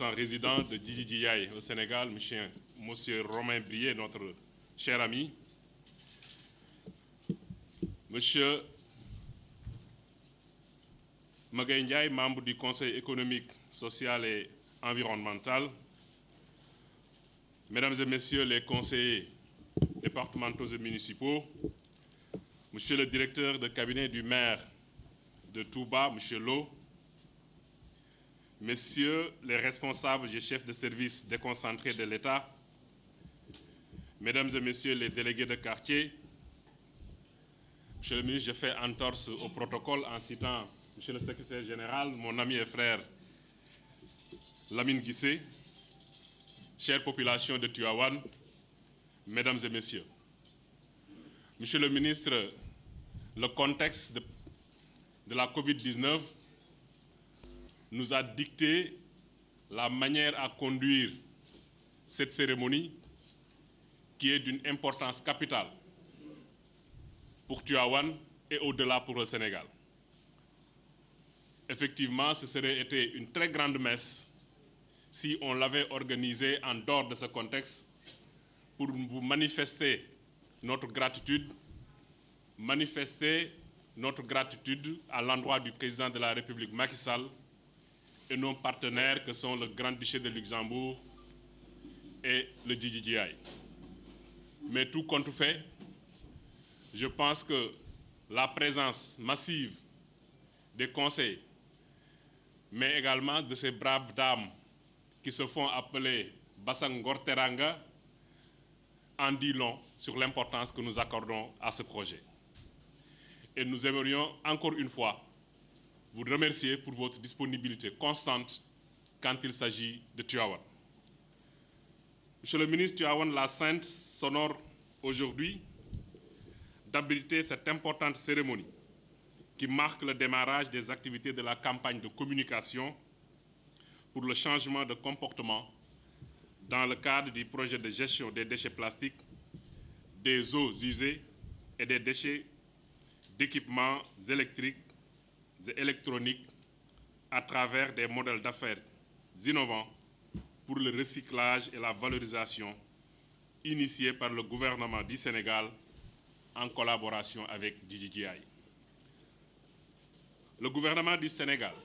représentant résident de DJI au Sénégal, Monsieur Romain Brier, notre cher ami, Monsieur Magaye Ndiaye, membre du Conseil économique, social et environnemental, Mesdames et Messieurs les conseillers départementaux et municipaux, Monsieur le directeur de cabinet du maire de Touba, Monsieur Lo, Messieurs les responsables et chefs de service déconcentrés de l'État, Mesdames et Messieurs les délégués de quartier, Monsieur le ministre, je fais entorse au protocole en citant Monsieur le secrétaire général, mon ami et frère Lamine Guissé, chère population de Tivaouane, Mesdames et Messieurs. Monsieur le ministre, le contexte de la Covid-19 nous a dicté la manière à conduire cette cérémonie qui est d'une importance capitale pour Tivaouane et au-delà pour le Sénégal. Effectivement, ce serait été une très grande messe si on l'avait organisée en dehors de ce contexte pour vous manifester notre gratitude à l'endroit du président de la République Macky Sall et nos partenaires que sont le Grand-Duché de Luxembourg et le DJI. Mais tout compte fait, je pense que la présence massive des conseils, mais également de ces braves dames qui se font appeler Bassangor Teranga, en dit long sur l'importance que nous accordons à ce projet. Et nous aimerions encore une fois vous remercier pour votre disponibilité constante quand il s'agit de Tivaouane. Monsieur le ministre, Tivaouane la Sainte s'honore aujourd'hui d'abriter cette importante cérémonie qui marque le démarrage des activités de la campagne de communication pour le changement de comportement dans le cadre du projet de gestion des déchets plastiques, des eaux usées et des déchets d'équipements électriques et électroniques à travers des modèles d'affaires innovants pour le recyclage et la valorisation initiés par le gouvernement du Sénégal en collaboration avec DJI. Le gouvernement du Sénégal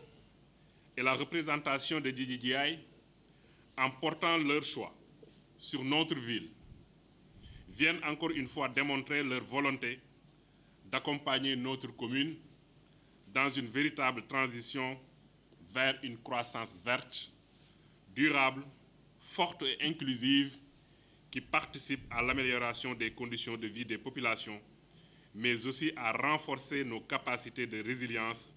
et la représentation de DJI, en portant leur choix sur notre ville, viennent encore une fois démontrer leur volonté d'accompagner notre commune dans une véritable transition vers une croissance verte, durable, forte et inclusive qui participe à l'amélioration des conditions de vie des populations, mais aussi à renforcer nos capacités de résilience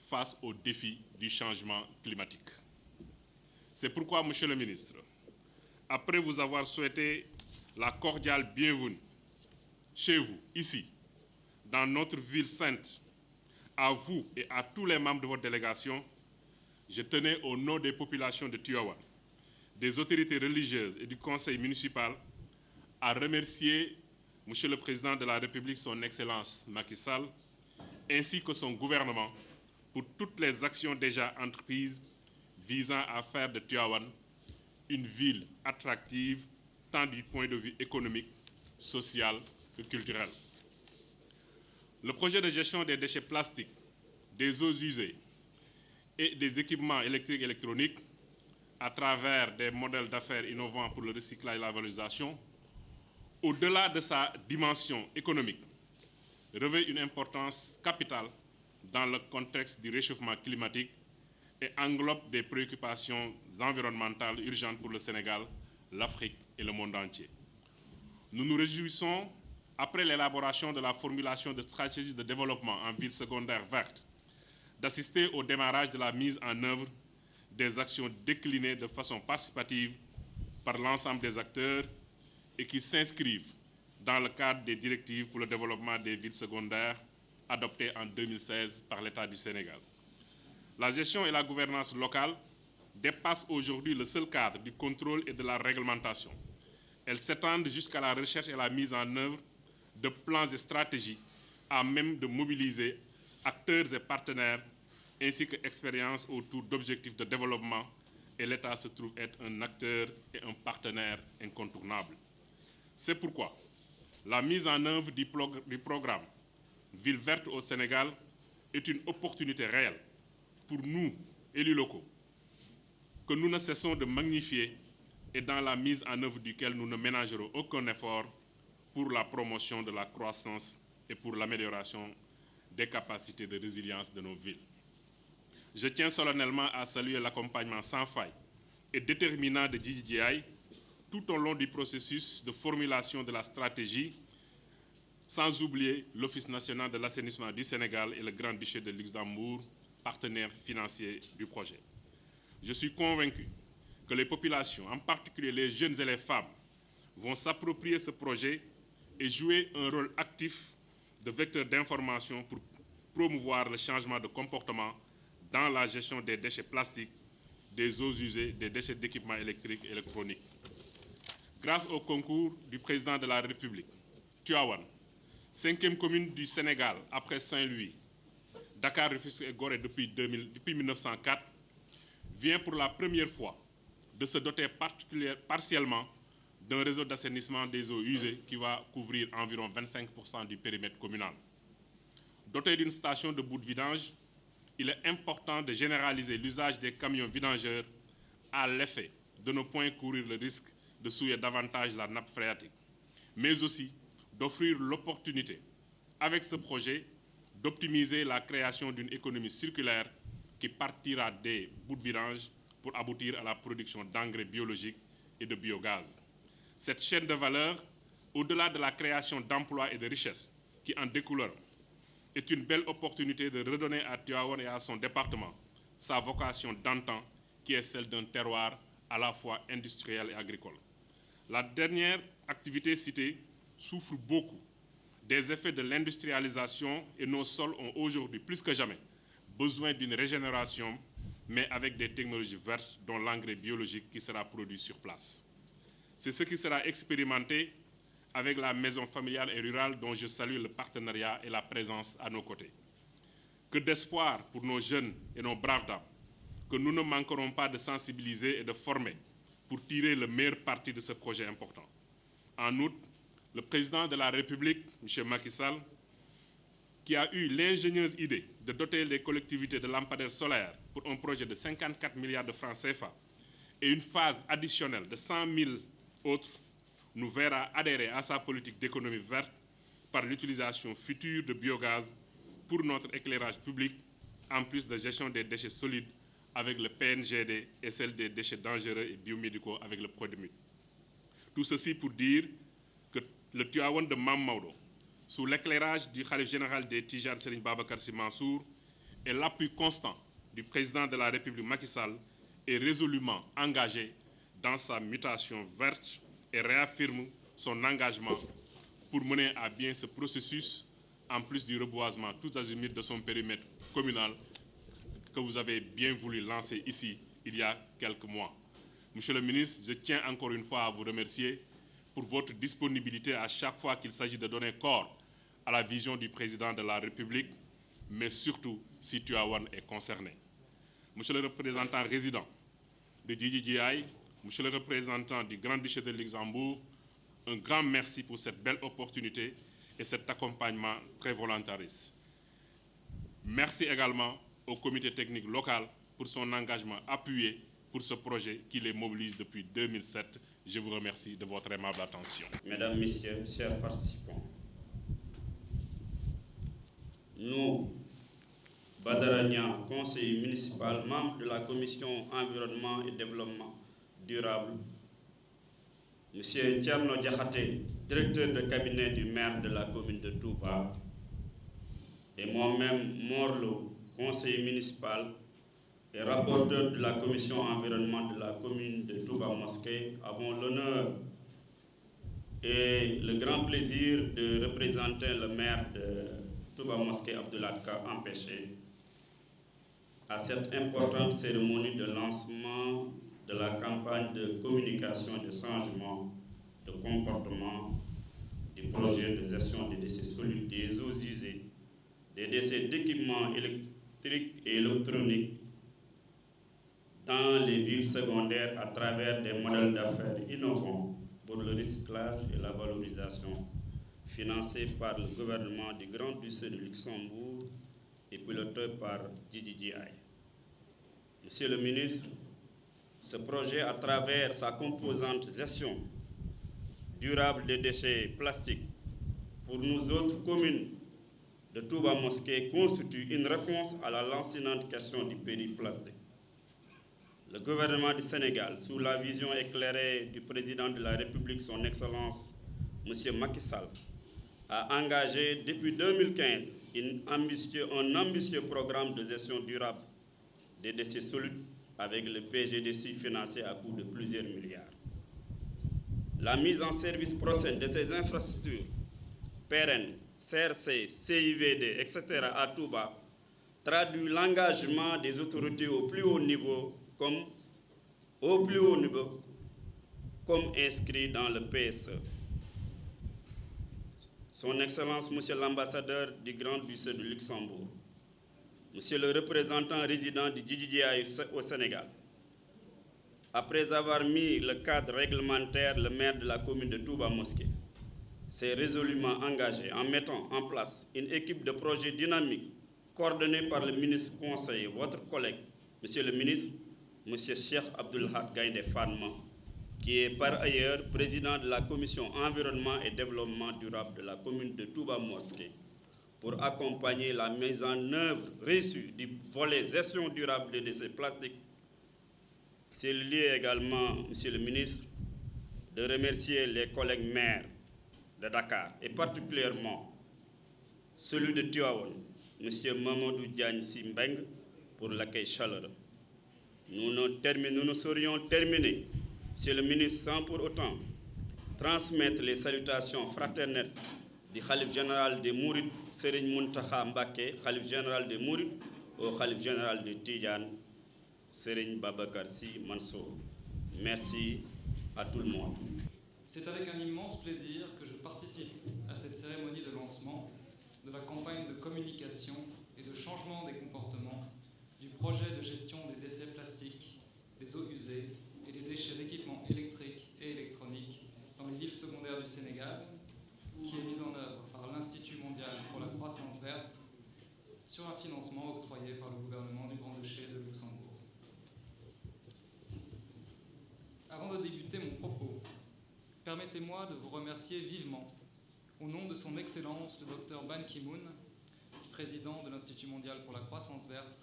face aux défis du changement climatique. C'est pourquoi, Monsieur le ministre, après vous avoir souhaité la cordiale bienvenue chez vous, ici, dans notre ville sainte, à vous et à tous les membres de votre délégation, je tenais au nom des populations de Tivaouane, des autorités religieuses et du conseil municipal à remercier Monsieur le Président de la République, son Excellence Macky Sall, ainsi que son gouvernement pour toutes les actions déjà entreprises visant à faire de Tivaouane une ville attractive tant du point de vue économique, social que culturel. Le projet de gestion des déchets plastiques, des eaux usées et des équipements électriques et électroniques à travers des modèles d'affaires innovants pour le recyclage et la valorisation, au-delà de sa dimension économique, revêt une importance capitale dans le contexte du réchauffement climatique et englobe des préoccupations environnementales urgentes pour le Sénégal, l'Afrique et le monde entier. Nous nous réjouissons, après l'élaboration de la formulation de stratégies de développement en ville secondaire verte, d'assister au démarrage de la mise en œuvre des actions déclinées de façon participative par l'ensemble des acteurs et qui s'inscrivent dans le cadre des directives pour le développement des villes secondaires adoptées en 2016 par l'État du Sénégal. La gestion et la gouvernance locale dépassent aujourd'hui le seul cadre du contrôle et de la réglementation. Elles s'étendent jusqu'à la recherche et la mise en œuvre de plans et stratégies à même de mobiliser acteurs et partenaires ainsi qu'expériences autour d'objectifs de développement et l'État se trouve être un acteur et un partenaire incontournable. C'est pourquoi la mise en œuvre du programme Ville verte au Sénégal est une opportunité réelle pour nous, élus locaux, que nous ne cessons de magnifier et dans la mise en œuvre duquel nous ne ménagerons aucun effort pour la promotion de la croissance et pour l'amélioration des capacités de résilience de nos villes. Je tiens solennellement à saluer l'accompagnement sans faille et déterminant de DJI tout au long du processus de formulation de la stratégie, sans oublier l'Office national de l'assainissement du Sénégal et le Grand-Duché de Luxembourg, partenaires financiers du projet. Je suis convaincu que les populations, en particulier les jeunes et les femmes, vont s'approprier ce projet et jouer un rôle actif de vecteur d'information pour promouvoir le changement de comportement dans la gestion des déchets plastiques, des eaux usées, des déchets d'équipements électriques et électroniques. Grâce au concours du président de la République, Tivaouane, 5e commune du Sénégal après Saint-Louis, Dakar, Rufisque et Gorée depuis 1904, vient pour la première fois de se doter partiellement d'un réseau d'assainissement des eaux usées qui va couvrir environ 25% du périmètre communal. Doté d'une station de bout de vidange, il est important de généraliser l'usage des camions vidangeurs à l'effet de ne point courir le risque de souiller davantage la nappe phréatique, mais aussi d'offrir l'opportunité, avec ce projet, d'optimiser la création d'une économie circulaire qui partira des bouts de vidange pour aboutir à la production d'engrais biologiques et de biogaz. Cette chaîne de valeur, au-delà de la création d'emplois et de richesses qui en découleront, est une belle opportunité de redonner à Tivaouane et à son département sa vocation d'antan, qui est celle d'un terroir à la fois industriel et agricole. La dernière activité citée souffre beaucoup des effets de l'industrialisation et nos sols ont aujourd'hui plus que jamais besoin d'une régénération, mais avec des technologies vertes dont l'engrais biologique qui sera produit sur place. C'est ce qui sera expérimenté avec la maison familiale et rurale dont je salue le partenariat et la présence à nos côtés. Que d'espoir pour nos jeunes et nos braves dames, que nous ne manquerons pas de sensibiliser et de former pour tirer le meilleur parti de ce projet important. En outre, le président de la République, M. Macky Sall, qui a eu l'ingénieuse idée de doter les collectivités de lampadaires solaires pour un projet de 54 milliards de francs CFA et une phase additionnelle de 100 000 autres, nous verra adhérer à sa politique d'économie verte par l'utilisation future de biogaz pour notre éclairage public, en plus de gestion des déchets solides avec le PNGD et celle des déchets dangereux et biomédicaux avec le Prodemit. Tout ceci pour dire que le Tivaouane de Mame Maodo, sous l'éclairage du khalife général des Tidjanes Serigne Babacar Sy Mansour et l'appui constant du président de la République Macky Sall, est résolument engagé dans sa mutation verte et réaffirme son engagement pour mener à bien ce processus, en plus du reboisement tous azimuts de son périmètre communal que vous avez bien voulu lancer ici il y a quelques mois. Monsieur le ministre, je tiens encore une fois à vous remercier pour votre disponibilité à chaque fois qu'il s'agit de donner corps à la vision du président de la République, mais surtout si Tivaouane est concerné. Monsieur le représentant résident de DJI, Monsieur le représentant du Grand-Duché de Luxembourg, un grand merci pour cette belle opportunité et cet accompagnement très volontariste. Merci également au comité technique local pour son engagement appuyé pour ce projet qui les mobilise depuis 2007. Je vous remercie de votre aimable attention. Mesdames, Messieurs, chers participants, nous, Badara Niang, conseiller municipal, membre de la commission environnement et développement durable, Monsieur Thierno Diakhaté, directeur de cabinet du maire de la commune de Touba, et moi-même, Morlo, conseiller municipal et rapporteur de la commission environnement de la commune de Touba Mosquée, avons l'honneur et le grand plaisir de représenter le maire de Touba Mosquée, Abdoulaye Ka, empêché, à cette importante cérémonie de lancement de la campagne de communication de changement de comportement du projet de gestion des déchets solides, des eaux usées, des déchets d'équipements électriques et électroniques, dans les villes secondaires à travers des modèles d'affaires innovants pour le recyclage et la valorisation, financés par le gouvernement du Grand-Duché de Luxembourg et piloté par DJI. Monsieur le ministre, ce projet, à travers sa composante gestion durable des déchets plastiques, pour nous autres communes de Touba Mosquée, constitue une réponse à la lancinante question du plastique. Le gouvernement du Sénégal, sous la vision éclairée du président de la République, son Excellence, M. Macky Sall, a engagé depuis 2015 un ambitieux programme de gestion durable des déchets solides avec le PGDC financé à coût de plusieurs milliards. La mise en service prochaine de ces infrastructures pérennes, CRC, CIVD, etc. à Touba, traduit l'engagement des autorités au plus haut niveau comme inscrit dans le PSE. Son Excellence, Monsieur l'ambassadeur du Grand-Duché de Luxembourg, Monsieur le représentant résident du DJI au Sénégal, après avoir mis le cadre réglementaire, le maire de la commune de Touba Mosquée s'est résolument engagé en mettant en place une équipe de projet dynamique coordonnée par le ministre conseiller, votre collègue, Monsieur le ministre, Monsieur Cheikh Abdoulhad Gaïndé Fatma, qui est par ailleurs président de la commission environnement et développement durable de la commune de Touba Mosquée, pour accompagner la mise en œuvre réussie du volet gestion durable des déchets plastiques. C'est le lieu également, Monsieur le ministre, de remercier les collègues maires de Dakar et particulièrement celui de Tivaouane, Monsieur Mamadou Diagne Simbeng, pour l'accueil chaleureux. Nous ne saurions terminer, Monsieur le ministre, sans pour autant transmettre les salutations fraternelles du Khalif général des Mourides, Serigne Mountakha Mbacké, Khalif général des Mourides, au Khalif général de Tidjane, Serigne Babacar Sy Mansour. Merci à tout le monde. C'est avec un immense plaisir que je participe à cette cérémonie de lancement de la campagne de communication et de changement des comportements du projet de gestion des déchets plastiques, des eaux usées et des déchets d'équipements électriques et électroniques dans les villes secondaires du Sénégal, qui est mise en œuvre par l'Institut mondial pour la croissance verte sur un financement octroyé par le gouvernement du Grand-Duché de Luxembourg. Avant de débuter mon propos, permettez-moi de vous remercier vivement, au nom de son Excellence le Dr Ban Ki-moon, président de l'Institut mondial pour la croissance verte,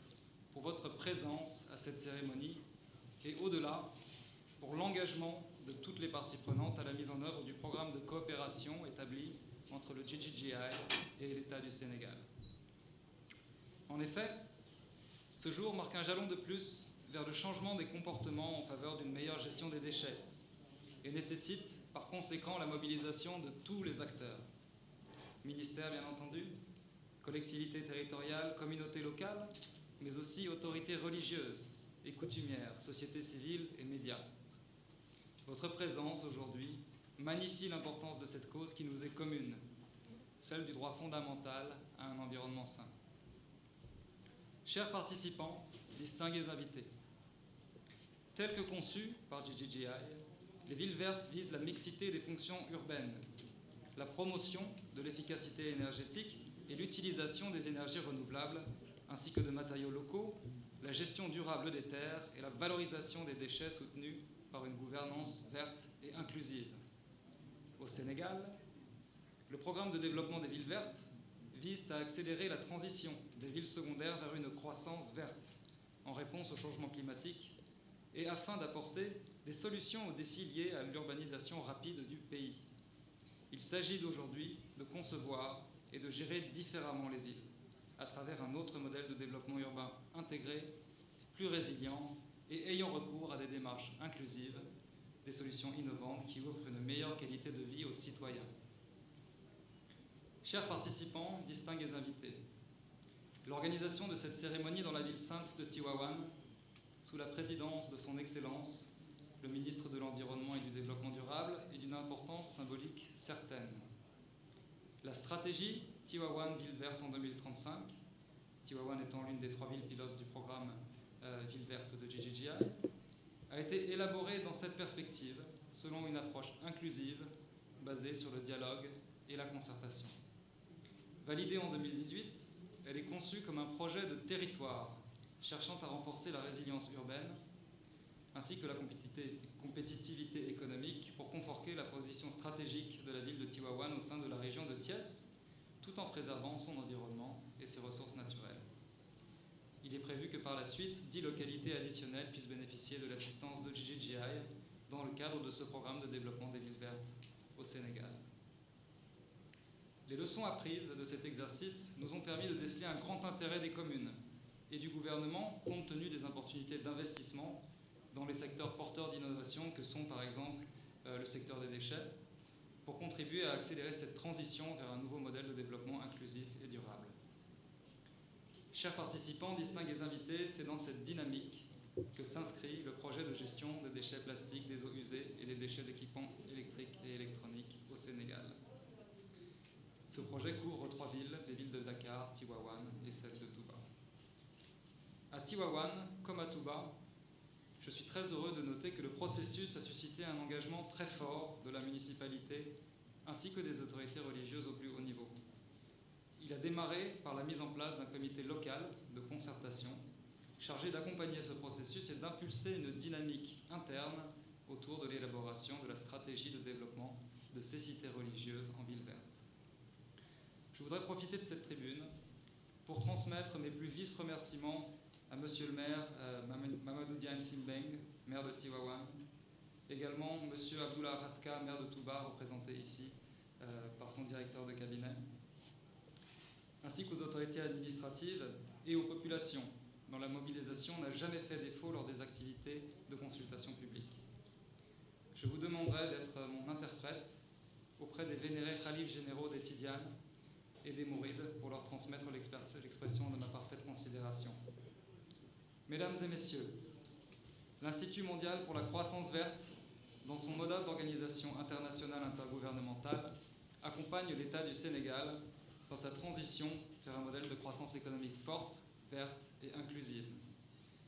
pour votre présence à cette cérémonie et au-delà, pour l'engagement de toutes les parties prenantes à la mise en œuvre du programme de coopération établi entre le DJI et l'État du Sénégal. En effet, ce jour marque un jalon de plus vers le changement des comportements en faveur d'une meilleure gestion des déchets et nécessite par conséquent la mobilisation de tous les acteurs. Ministères bien entendu, collectivités territoriales, communautés locales, mais aussi autorités religieuses et coutumières, sociétés civiles et médias. Votre présence aujourd'hui magnifie l'importance de cette cause qui nous est commune, celle du droit fondamental à un environnement sain. Chers participants, distingués invités, telles que conçues par DJI, les villes vertes visent la mixité des fonctions urbaines, la promotion de l'efficacité énergétique et l'utilisation des énergies renouvelables, ainsi que de matériaux locaux, la gestion durable des terres et la valorisation des déchets soutenus par une gouvernance verte et inclusive. Au Sénégal, le programme de développement des villes vertes vise à accélérer la transition des villes secondaires vers une croissance verte en réponse au changement climatique et afin d'apporter des solutions aux défis liés à l'urbanisation rapide du pays. Il s'agit d'aujourd'hui de concevoir et de gérer différemment les villes à travers un autre modèle de développement urbain intégré, plus résilient et ayant recours à des démarches inclusives, des solutions innovantes qui offrent une meilleure qualité de vie aux citoyens. Chers participants, distingués invités, l'organisation de cette cérémonie dans la ville sainte de Tivaouane, sous la présidence de son Excellence, le ministre de l'Environnement et du Développement durable, est d'une importance symbolique certaine. La stratégie Tivaouane Ville Verte en 2035, Tivaouane étant l'une des 3 villes pilotes du programme ville verte de GGGI, a été élaborée dans cette perspective, selon une approche inclusive, basée sur le dialogue et la concertation. Validée en 2018, elle est conçue comme un projet de territoire cherchant à renforcer la résilience urbaine ainsi que la compétitivité économique pour conforter la position stratégique de la ville de Tivaouane au sein de la région de Thiès, tout en préservant son environnement et ses ressources naturelles. Il est prévu que par la suite, 10 localités additionnelles puissent bénéficier de l'assistance de GGGI dans le cadre de ce programme de développement des villes vertes au Sénégal. Les leçons apprises de cet exercice nous ont permis de déceler un grand intérêt des communes et du gouvernement compte tenu des opportunités d'investissement dans les secteurs porteurs d'innovation que sont par exemple le secteur des déchets, pour contribuer à accélérer cette transition vers un nouveau modèle de développement inclusif et durable. Chers participants, distingués invités, c'est dans cette dynamique que s'inscrit le projet de gestion des déchets plastiques, des eaux usées et des déchets d'équipements électriques et électroniques au Sénégal. Ce projet couvre 3 villes, les villes de Dakar, Tivaouane et celle de Touba. À Tivaouane, comme à Touba, je suis très heureux de noter que le processus a suscité un engagement très fort de la municipalité ainsi que des autorités religieuses au plus haut niveau. Il a démarré par la mise en place d'un comité local de concertation chargé d'accompagner ce processus et d'impulser une dynamique interne autour de l'élaboration de la stratégie de développement de ces cités religieuses en ville verte. Je voudrais profiter de cette tribune pour transmettre mes plus vifs remerciements à Monsieur le maire Mamadou Diagne Simbeng, maire de Tivaouane, également Monsieur Abdullah Radka, maire de Touba, représenté ici par son directeur de cabinet, ainsi qu'aux autorités administratives et aux populations, dont la mobilisation n'a jamais fait défaut lors des activités de consultation publique. Je vous demanderai d'être mon interprète auprès des vénérés khalifes généraux des Tidianes et des Mourides pour leur transmettre l'expression de ma parfaite considération. Mesdames et messieurs, l'Institut mondial pour la croissance verte, dans son modèle d'organisation internationale intergouvernementale, accompagne l'État du Sénégal dans sa transition vers un modèle de croissance économique forte, verte et inclusive,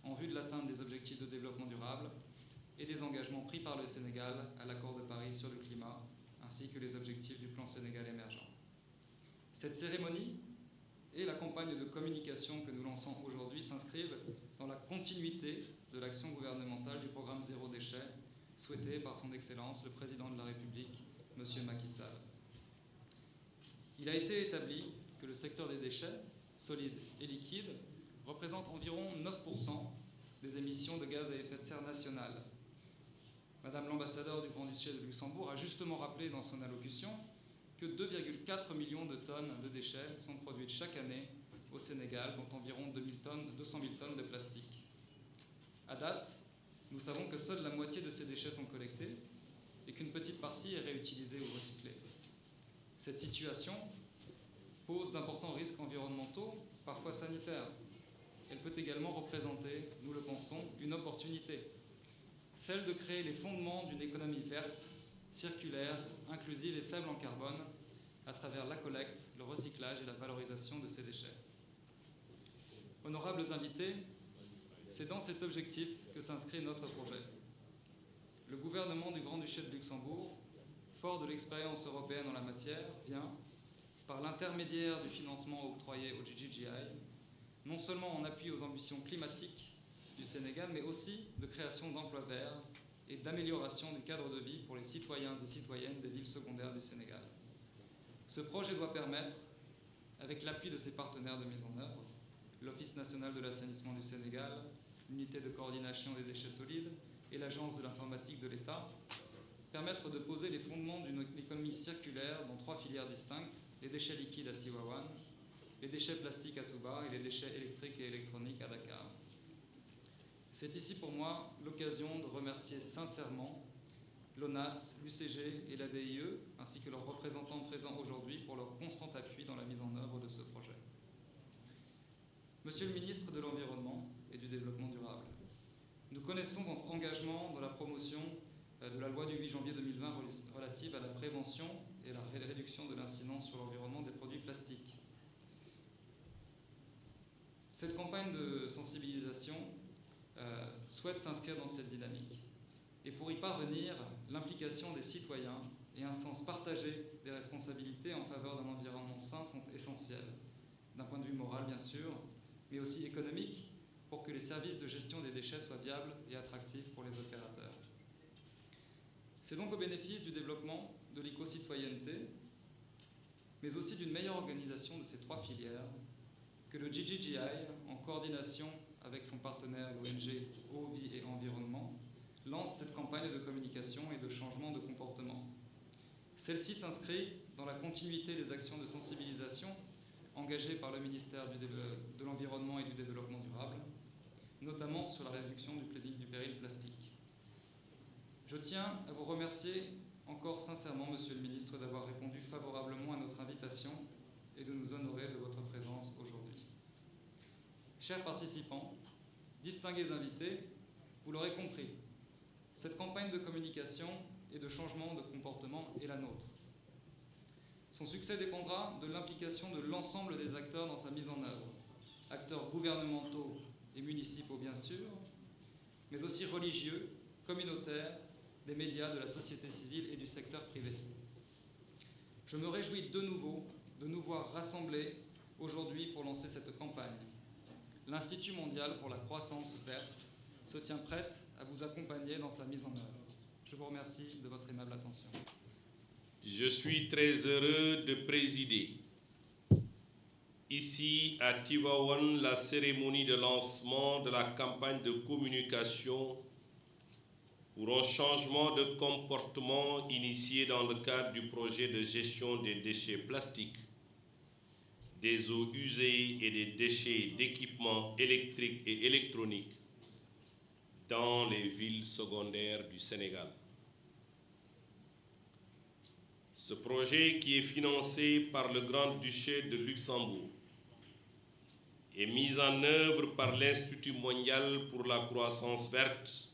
en vue de l'atteinte des objectifs de développement durable et des engagements pris par le Sénégal à l'accord de Paris sur le climat, ainsi que les objectifs du plan Sénégal émergent. Cette cérémonie et la campagne de communication que nous lançons aujourd'hui s'inscrivent dans la continuité de l'action gouvernementale du programme Zéro déchet, souhaité par son Excellence le Président de la République, M. Macky Sall. Il a été établi que le secteur des déchets, solides et liquides, représente environ 9% des émissions de gaz à effet de serre nationales. Madame l'ambassadeur du Grand-Duché de Luxembourg a justement rappelé dans son allocution que 2,4 millions de tonnes de déchets sont produites chaque année au Sénégal, dont environ 200 000 tonnes de plastique. À date, nous savons que seule la moitié de ces déchets sont collectés et qu'une petite partie est réutilisée ou recyclée. Cette situation pose d'importants risques environnementaux, parfois sanitaires. Elle peut également représenter, nous le pensons, une opportunité, celle de créer les fondements d'une économie verte, circulaire, inclusive et faible en carbone, à travers la collecte, le recyclage et la valorisation de ces déchets. Honorables invités, c'est dans cet objectif que s'inscrit notre projet. Le gouvernement du Grand-Duché de Luxembourg, fort de l'expérience européenne en la matière, vient, par l'intermédiaire du financement octroyé au GGGI, non seulement en appui aux ambitions climatiques du Sénégal, mais aussi de création d'emplois verts et d'amélioration du cadre de vie pour les citoyens et citoyennes des villes secondaires du Sénégal. Ce projet doit permettre, avec l'appui de ses partenaires de mise en œuvre, l'Office national de l'assainissement du Sénégal, l'unité de coordination des déchets solides et l'Agence de l'informatique de l'État, permettre de poser les fondements d'une économie circulaire dans 3 filières distinctes, les déchets liquides à Tivaouane, les déchets plastiques à Touba et les déchets électriques et électroniques à Dakar. C'est ici pour moi l'occasion de remercier sincèrement l'ONAS, l'UCG et l'ADIE, ainsi que leurs représentants présents aujourd'hui pour leur constant appui dans la mise en œuvre de ce projet. Monsieur le ministre de l'Environnement et du Développement durable, nous connaissons votre engagement dans la promotion de la loi du 8 janvier 2020 relative à la prévention et la réduction de l'incidence sur l'environnement des produits plastiques. Cette campagne de sensibilisation souhaite s'inscrire dans cette dynamique. Et pour y parvenir, l'implication des citoyens et un sens partagé des responsabilités en faveur d'un environnement sain sont essentiels, d'un point de vue moral bien sûr, mais aussi économique, pour que les services de gestion des déchets soient viables et attractifs pour les opérateurs. C'est donc au bénéfice du développement de l'éco-citoyenneté, mais aussi d'une meilleure organisation de ces trois filières, que le GGGI, en coordination avec son partenaire l'ONG Eau, Vie et Environnement, lance cette campagne de communication et de changement de comportement. Celle-ci s'inscrit dans la continuité des actions de sensibilisation engagées par le ministère de l'Environnement et du Développement durable, notamment sur la réduction du péril plastique. Je tiens à vous remercier encore sincèrement, Monsieur le Ministre, d'avoir répondu favorablement à notre invitation et de nous honorer de votre présence aujourd'hui. Chers participants, distingués invités, vous l'aurez compris, cette campagne de communication et de changement de comportement est la nôtre. Son succès dépendra de l'implication de l'ensemble des acteurs dans sa mise en œuvre, acteurs gouvernementaux et municipaux bien sûr, mais aussi religieux, communautaires, des médias, de la société civile et du secteur privé. Je me réjouis de nouveau de nous voir rassemblés aujourd'hui pour lancer cette campagne. L'Institut mondial pour la croissance verte se tient prête à vous accompagner dans sa mise en œuvre. Je vous remercie de votre aimable attention. Je suis très heureux de présider ici à Tivaouane la cérémonie de lancement de la campagne de communication pour un changement de comportement initié dans le cadre du projet de gestion des déchets plastiques, des eaux usées et des déchets d'équipements électriques et électroniques dans les villes secondaires du Sénégal. Ce projet, qui est financé par le Grand-Duché de Luxembourg, est mis en œuvre par l'Institut mondial pour la croissance verte,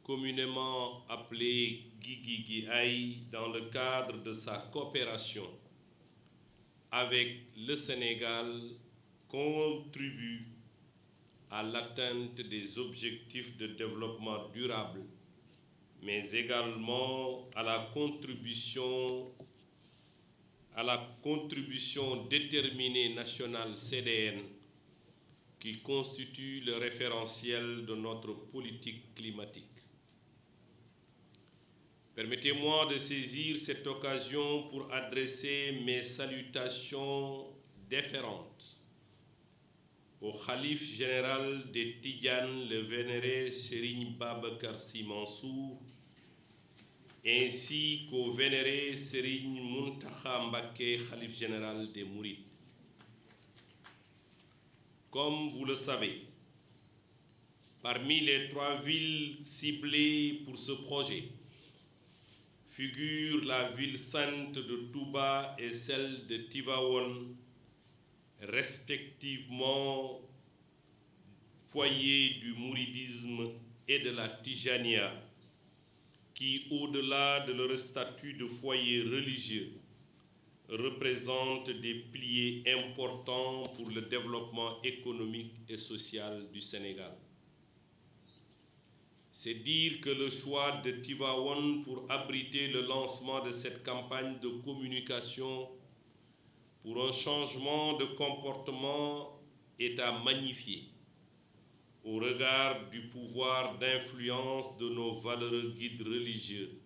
communément appelé GGGI, dans le cadre de sa coopération avec le Sénégal, contribue à l'atteinte des objectifs de développement durable, mais également à la contribution déterminée nationale CDN qui constitue le référentiel de notre politique climatique. Permettez-moi de saisir cette occasion pour adresser mes salutations déférentes au Khalife général des Tidjanes, le vénéré Serigne Babacar Sy Mansour, ainsi qu'au vénéré Serigne Mountakha Mbacké, Khalife général des Mourides. Comme vous le savez, parmi les 3 villes ciblées pour ce projet, figure la ville sainte de Touba et celle de Tivaouane, respectivement foyer du mouridisme et de la Tijania, qui, au-delà de leur statut de foyer religieux, représentent des piliers importants pour le développement économique et social du Sénégal. C'est dire que le choix de Tivaouane pour abriter le lancement de cette campagne de communication pour un changement de comportement est à magnifier au regard du pouvoir d'influence de nos valeureux guides religieux,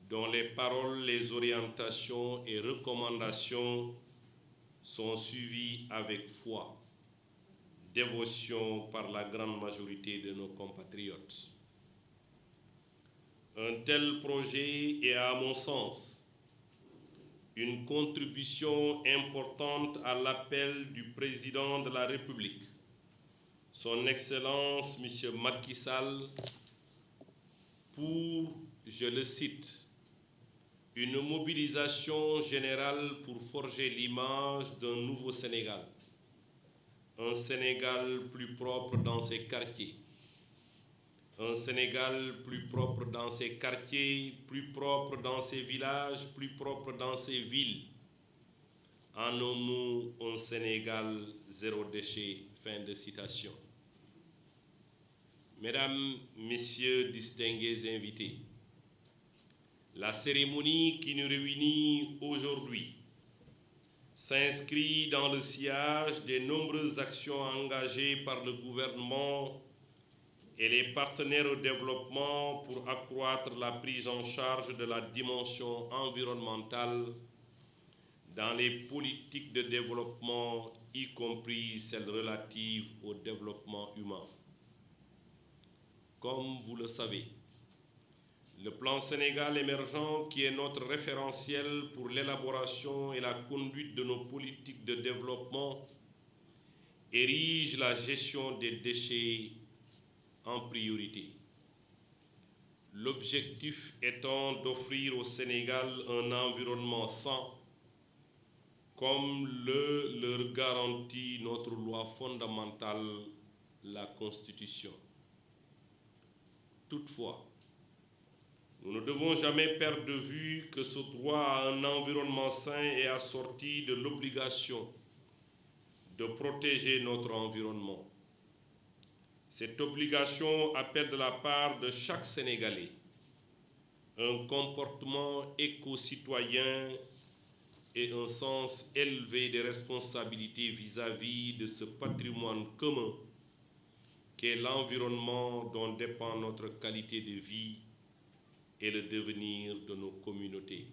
dont les paroles, les orientations et recommandations sont suivies avec foi, dévotion par la grande majorité de nos compatriotes. Un tel projet est, à mon sens, une contribution importante à l'appel du président de la République, Son Excellence M. Macky Sall, pour, je le cite, une mobilisation générale pour forger l'image d'un nouveau Sénégal, un Sénégal plus propre dans ses quartiers, un Sénégal plus propre dans ses quartiers, plus propre dans ses villages, plus propre dans ses villes. En un mot, un Sénégal zéro déchet. Fin de citation. Mesdames, Messieurs, distingués invités, la cérémonie qui nous réunit aujourd'hui s'inscrit dans le sillage des nombreuses actions engagées par le gouvernement et les partenaires au développement pour accroître la prise en charge de la dimension environnementale dans les politiques de développement, y compris celles relatives au développement humain. Comme vous le savez, le plan Sénégal émergent, qui est notre référentiel pour l'élaboration et la conduite de nos politiques de développement, érige la gestion des déchets en priorité. L'objectif étant d'offrir au Sénégal un environnement sain, comme le leur garantit notre loi fondamentale, la Constitution. Toutefois, nous ne devons jamais perdre de vue que ce droit à un environnement sain est assorti de l'obligation de protéger notre environnement. Cette obligation appelle de la part de chaque Sénégalais un comportement éco-citoyen et un sens élevé de responsabilité vis-à-vis de ce patrimoine commun qu'est l'environnement dont dépend notre qualité de vie et le devenir de nos communautés.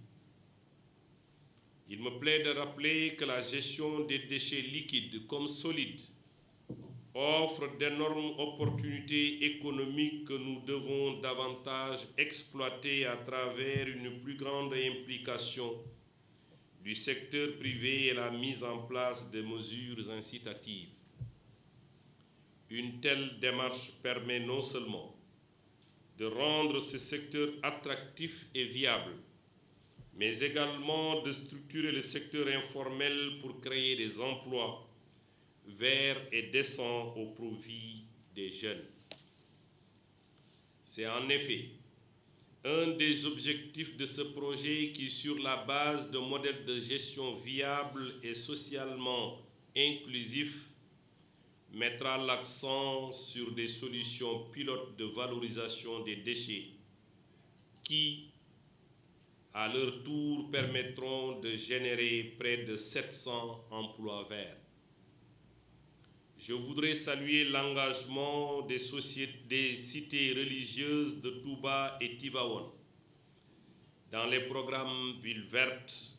Il me plaît de rappeler que la gestion des déchets liquides comme solides offre d'énormes opportunités économiques que nous devons davantage exploiter à travers une plus grande implication du secteur privé et la mise en place de mesures incitatives. Une telle démarche permet non seulement de rendre ce secteur attractif et viable, mais également de structurer le secteur informel pour créer des emplois verts et décents au profit des jeunes. C'est en effet un des objectifs de ce projet qui, sur la base de modèles de gestion viables et socialement inclusifs, mettra l'accent sur des solutions pilotes de valorisation des déchets qui, à leur tour, permettront de générer près de 700 emplois verts. Je voudrais saluer l'engagement des cités religieuses de Touba et Tivaouane dans les programmes Villes vertes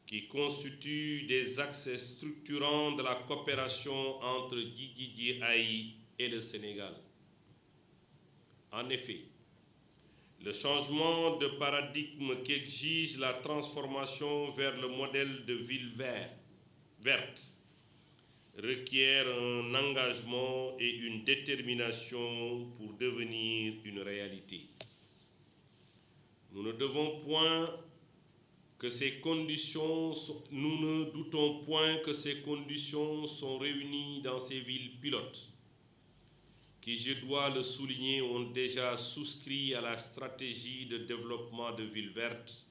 qui constituent des axes structurants de la coopération entre Djidji-Aï et le Sénégal. En effet, le changement de paradigme qu'exige la transformation vers le modèle de ville verte requiert un engagement et une détermination pour devenir une réalité. Nous ne doutons point que ces conditions sont réunies dans ces villes pilotes, qui, je dois le souligner, ont déjà souscrit à la stratégie de développement de villes vertes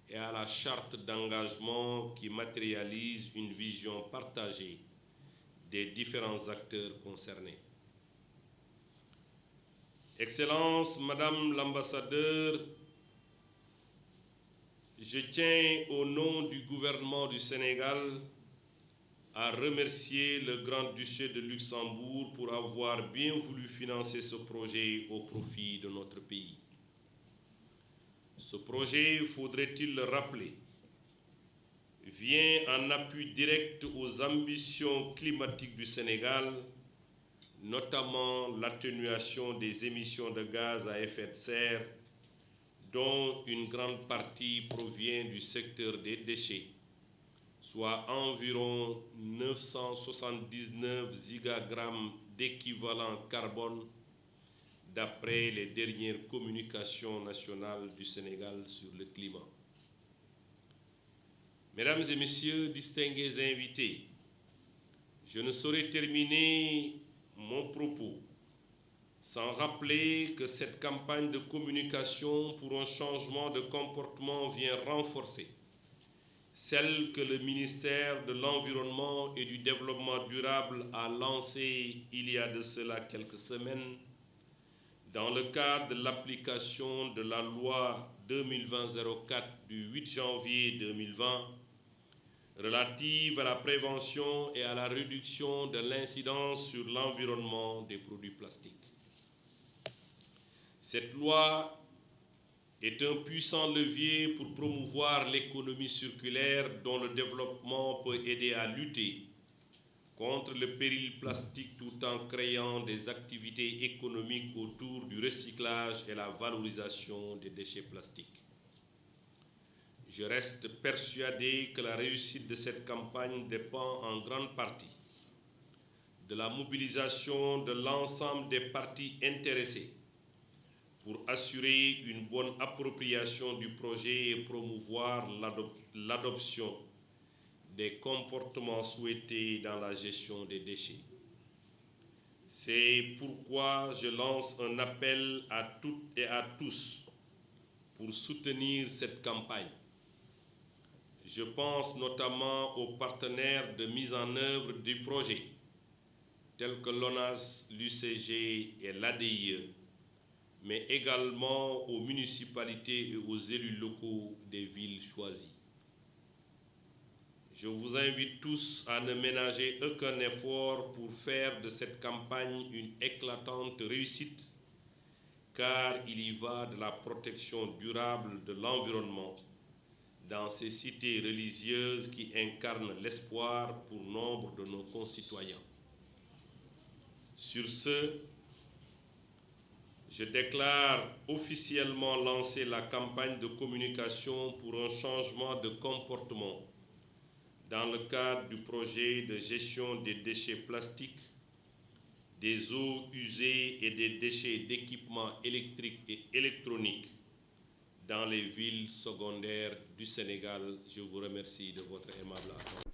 et à la charte d'engagement qui matérialise une vision partagée des différents acteurs concernés. Excellences, Madame l'ambassadeur, je tiens au nom du gouvernement du Sénégal à remercier le Grand-Duché de Luxembourg pour avoir bien voulu financer ce projet au profit de notre pays. Ce projet, faudrait-il le rappeler, vient en appui direct aux ambitions climatiques du Sénégal, notamment l'atténuation des émissions de gaz à effet de serre, dont une grande partie provient du secteur des déchets, soit environ 979 gigagrammes d'équivalent carbone, d'après les dernières communications nationales du Sénégal sur le climat. Mesdames et Messieurs, distingués invités, je ne saurais terminer mon propos sans rappeler que cette campagne de communication pour un changement de comportement vient renforcer celle que le ministère de l'Environnement et du Développement durable a lancée il y a de cela quelques semaines dans le cadre de l'application de la loi 2020-04 du 8 janvier 2020 relative à la prévention et à la réduction de l'incidence sur l'environnement des produits plastiques. Cette loi est un puissant levier pour promouvoir l'économie circulaire dont le développement peut aider à lutter contre le péril plastique tout en créant des activités économiques autour du recyclage et la valorisation des déchets plastiques. Je reste persuadé que la réussite de cette campagne dépend en grande partie de la mobilisation de l'ensemble des parties intéressées pour assurer une bonne appropriation du projet et promouvoir l'adoption des comportements souhaités dans la gestion des déchets. C'est pourquoi je lance un appel à toutes et à tous pour soutenir cette campagne. Je pense notamment aux partenaires de mise en œuvre du projet, tels que l'ONAS, l'UCG et l'ADIE, mais également aux municipalités et aux élus locaux des villes choisies. Je vous invite tous à ne ménager aucun effort pour faire de cette campagne une éclatante réussite, car il y va de la protection durable de l'environnement dans ces cités religieuses qui incarnent l'espoir pour nombre de nos concitoyens. Sur ce, je déclare officiellement lancer la campagne de communication pour un changement de comportement dans le cadre du projet de gestion des déchets plastiques, des eaux usées et des déchets d'équipements électriques et électroniques dans les villes secondaires du Sénégal. Je vous remercie de votre aimable attention.